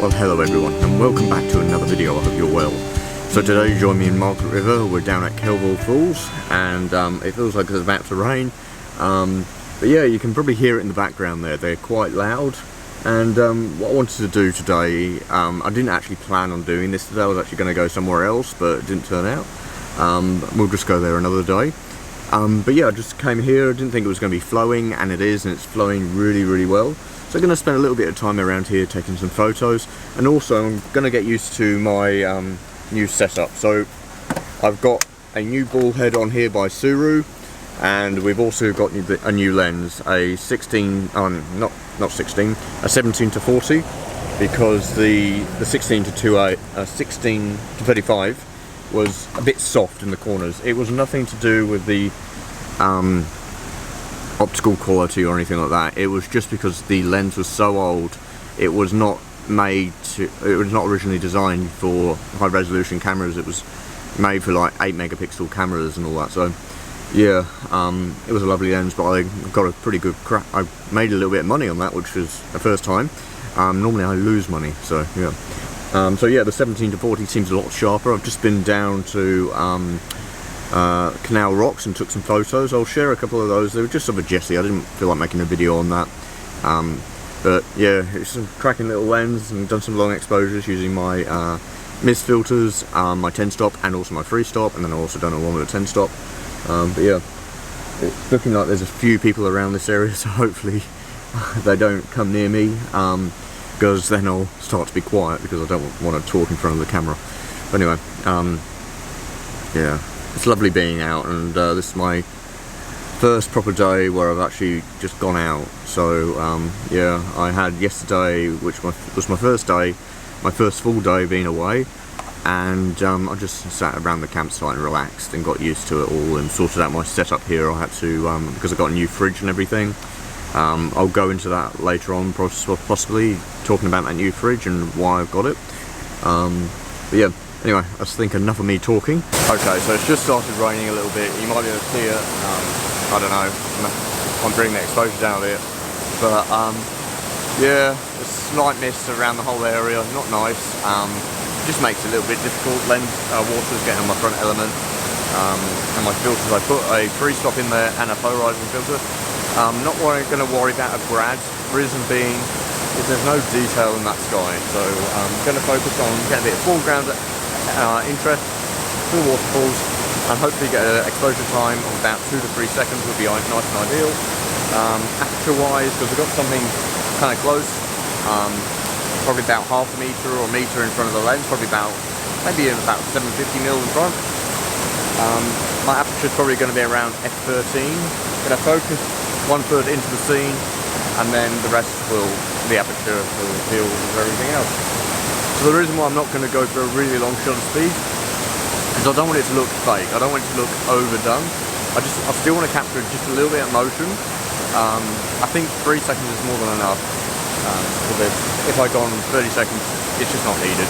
Well, hello everyone, and welcome back to another video. I hope you're well. So today you join me in Margaret River. We're down at Waterfalls, and it feels like it's about to rain. But yeah, you can probably hear it in the background there. They're quite loud. And what I wanted to do today, I didn't actually plan on doing this today. I was actually going to go somewhere else, but it didn't turn out. We'll just go there another day. But yeah, I just came here. I didn't think it was going to be flowing, and it is, and it's flowing really, really well. So I'm going to spend a little bit of time around here taking some photos, and also I'm going to get used to my new setup. So I've got a new ball head on here by Suru, and we've also got a new lens, a 16, not 16, a 17 to 40, because the 16 to 35 was a bit soft in the corners. It was nothing to do with the optical quality or anything like that. It was just because the lens was so old. It was not originally designed for high resolution cameras. It was made for like 8 megapixel cameras and all that. So yeah, it was a lovely lens, but I got a pretty good crack. I made a little bit of money on that, which was the first time. Normally I lose money, so yeah. So yeah, the 17 to 40 seems a lot sharper. I've just been down to Canal Rocks and took some photos. I'll share a couple of those. They were just of a Jessie. I didn't feel like making a video on that. But yeah, it's a cracking little lens, and done some long exposures using my mist filters, my 10 stop and also my 3 stop, and then I also done a one with a 10 stop. But yeah, it's looking like there's a few people around this area, so hopefully they don't come near me, because then I'll start to be quiet, because I don't want to talk in front of the camera. But anyway, yeah, it's lovely being out, and this is my first proper day where I've actually just gone out. So yeah, I had yesterday, which was my first day, my first full day being away, and I just sat around the campsite and relaxed and got used to it all and sorted out my setup here. I had to, because I got a new fridge and everything. I'll go into that later on, possibly talking about that new fridge and why I've got it. But yeah, anyway, I think enough of me talking. Okay, so it's just started raining a little bit. You might be able to see it. I don't know, I'm bringing the exposure down a bit. But yeah, a slight mist around the whole area, not nice. Just makes it a little bit difficult. Water's getting on my front element. And my filters, I put a 3 stop in there and a polarizing filter. Not going to worry about a grad, reason being is there's no detail in that sky, so I'm going to focus on getting a bit of foreground interest to the waterfalls, and hopefully get an exposure time of about 2 to 3 seconds would be nice and ideal. Aperture wise, because we've got something kind of close, probably about half a meter or a meter in front of the lens, probably maybe about 750mm in front. My aperture is probably going to be around f13. Going to focus 1/3 into the scene, and then the rest the aperture will deal with everything else. So the reason why I'm not going to go for a really long shutter speed is I don't want it to look fake. I don't want it to look overdone. I still want to capture just a little bit of motion. I think 3 seconds is more than enough. If I go on 30 seconds, it's just not needed.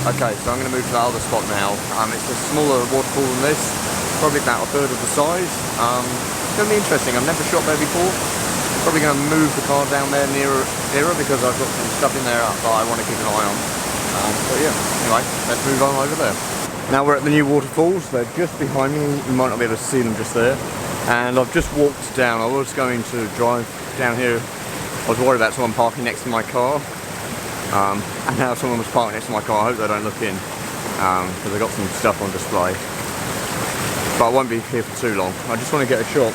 Okay, so I'm going to move to that other spot now. It's a smaller waterfall than this, probably about 1/3 of the size. It's going to be interesting. I've never shot there before. Probably going to move the car down there nearer because I've got some stuff in there that I want to keep an eye on. But yeah, anyway, let's move on over there. Now we're at the new waterfalls. They're just behind me. You might not be able to see them just there. And I've just walked down. I was going to drive down here. I was worried about someone parking next to my car. And now someone was parked next to my car. I hope they don't look in, because I got some stuff on display. But I won't be here for too long. I just want to get a shot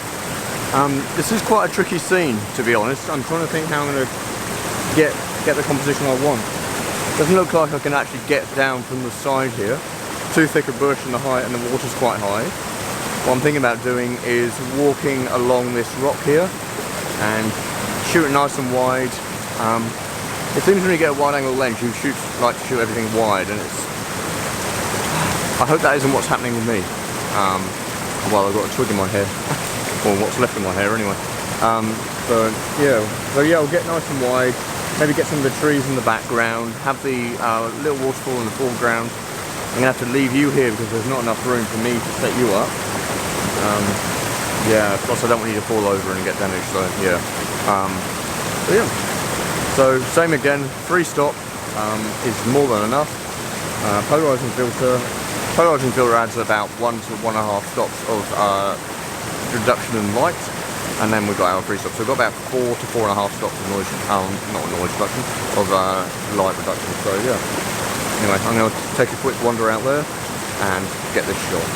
This is quite a tricky scene, to be honest. I'm trying to think how I'm going to get the composition I want. Doesn't look like I can actually get down from the side here. Too thick a bush and the height and the water's quite high. What I'm thinking about doing is walking along this rock here and shoot it nice and wide. It seems when you get a wide angle lens, you like to shoot everything wide, and it's. I hope that isn't what's happening with me. Well, I've got a twig in my hair, or what's left of my hair anyway. So yeah, I'll get nice and wide. Maybe get some of the trees in the background. Have the little waterfall in the foreground. I'm gonna have to leave you here because there's not enough room for me to set you up. Yeah, plus I don't want you to fall over and get damaged. So yeah. So same again. 3-stop is more than enough. Polarizing filter. Polarizing filter adds about 1 to 1.5 stops of reduction in light, and then we've got our 3-stop. So we've got about 4 to 4.5 stops of noise, not noise reduction, of light reduction. So yeah. Anyway, I'm going to take a quick wander out there and get this shot.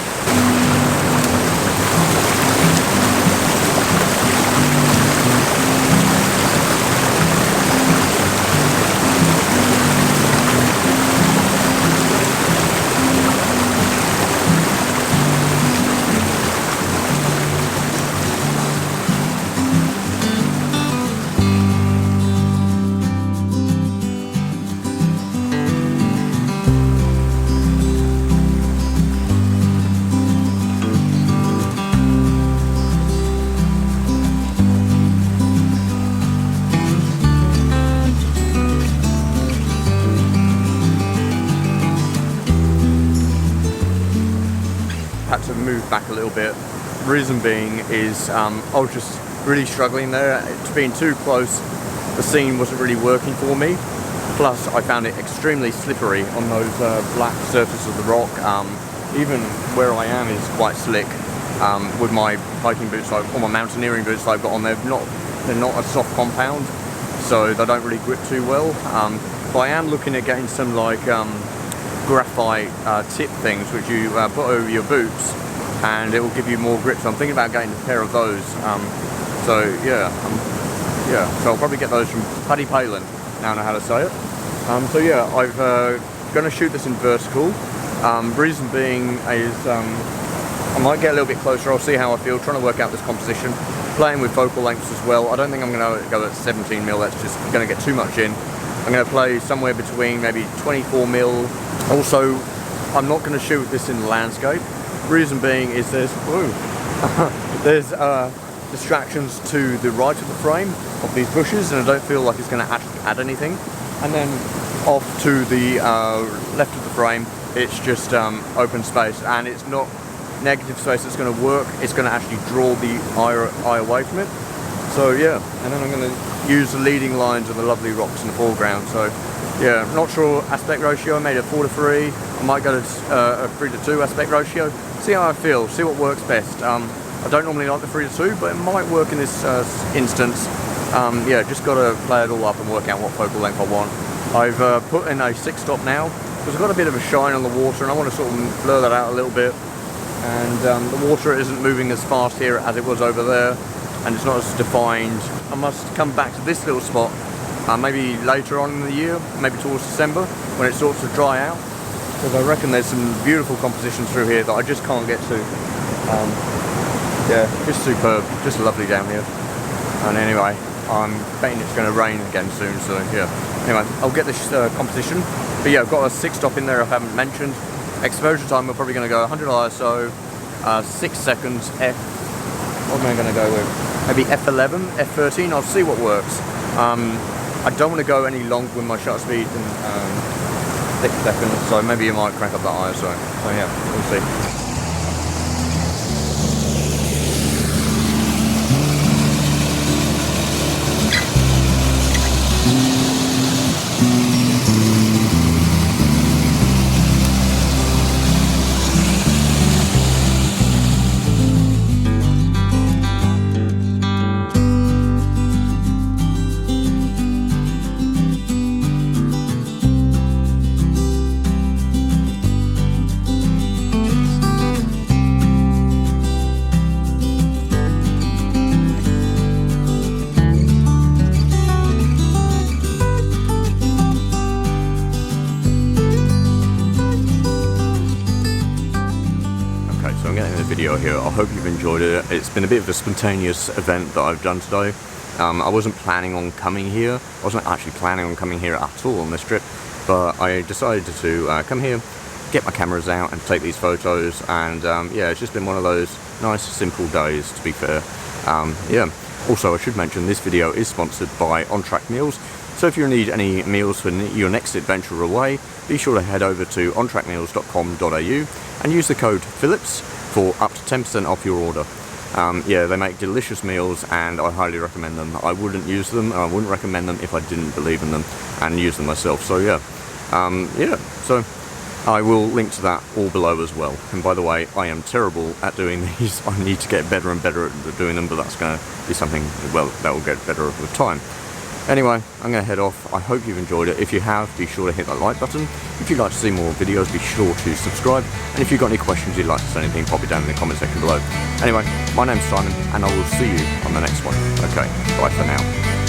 Had to move back a little bit. Reason being is I was just really struggling there. It's being too close. The scene wasn't really working for me. Plus I found it extremely slippery on those black surfaces of the rock. Even where I am is quite slick. With my hiking boots, or my mountaineering boots I've got on, they're not a soft compound, so they don't really grip too well. But I am looking at getting some like graphite tip things which you put over your boots, and it will give you more grip. So I'm thinking about getting a pair of those. So yeah, so I'll probably get those from Paddy Palin. Now I know how to say it. So yeah, I've going to shoot this in vertical. Reason being is I might get a little bit closer. I'll see how I feel. Trying to work out this composition. Playing with focal lengths as well. I don't think I'm going to go at 17mm. That's just going to get too much in. I'm going to play somewhere between maybe 24mm. Also, I'm not going to shoot this in the landscape. Reason being is there's distractions to the right of the frame of these bushes, and I don't feel like it's going to actually add anything. And then off to the left of the frame, it's just open space, and it's not negative space that's going to work. It's going to actually draw the eye away from it. So yeah, and then I'm going to use the leading lines of the lovely rocks in the foreground. So yeah, not sure aspect ratio. I made it 4:3. I might go to a 3:2 aspect ratio. See how I feel, see what works best. I don't normally like the 3:2, but it might work in this instance. Yeah, just got to play it all up and work out what focal length I want. I've put in a 6-stop now, because I've got a bit of a shine on the water, and I want to sort of blur that out a little bit. And the water isn't moving as fast here as it was over there, and it's not as defined. I must come back to this little spot maybe later on in the year, maybe towards December, when it starts to dry out, because I reckon there's some beautiful compositions through here that I just can't get to. Yeah, just superb, just lovely down here. And anyway, I'm betting it's going to rain again soon, so yeah. Anyway, I'll get this composition. But yeah, I've got a 6-stop in there I haven't mentioned. Exposure time, we're probably going to go 100 ISO, 6 seconds, F. What am I going to go with? Maybe F11, F13, I'll see what works. I don't want to go any longer with my shutter speed than 6 seconds, so maybe you might crank up that ISO. So yeah, we'll see. Okay, so I'm getting the video here. I hope you've enjoyed it. It's been a bit of a spontaneous event that I've done today. I wasn't planning on coming here. I wasn't actually planning on coming here at all on this trip, but I decided to come here, get my cameras out and take these photos, and yeah, it's just been one of those nice simple days, to be fair. Yeah. Also, I should mention this video is sponsored by On Track Meals, so if you need any meals for your next adventure away, be sure to head over to ontrackmeals.com.au and use the code Phillips for up to 10% off your order. Yeah, they make delicious meals and I highly recommend them. I wouldn't use them, and I wouldn't recommend them if I didn't believe in them and use them myself. So yeah, yeah, so I will link to that all below as well. And by the way, I am terrible at doing these. I need to get better and better at doing them, but that's going to be something, well, that will get better with time. Anyway, I'm going to head off. I hope you've enjoyed it. If you have, be sure to hit that like button. If you'd like to see more videos, be sure to subscribe. And if you've got any questions you'd like to say anything, pop it down in the comment section below. Anyway, my name's Simon, and I will see you on the next one. Okay, bye for now.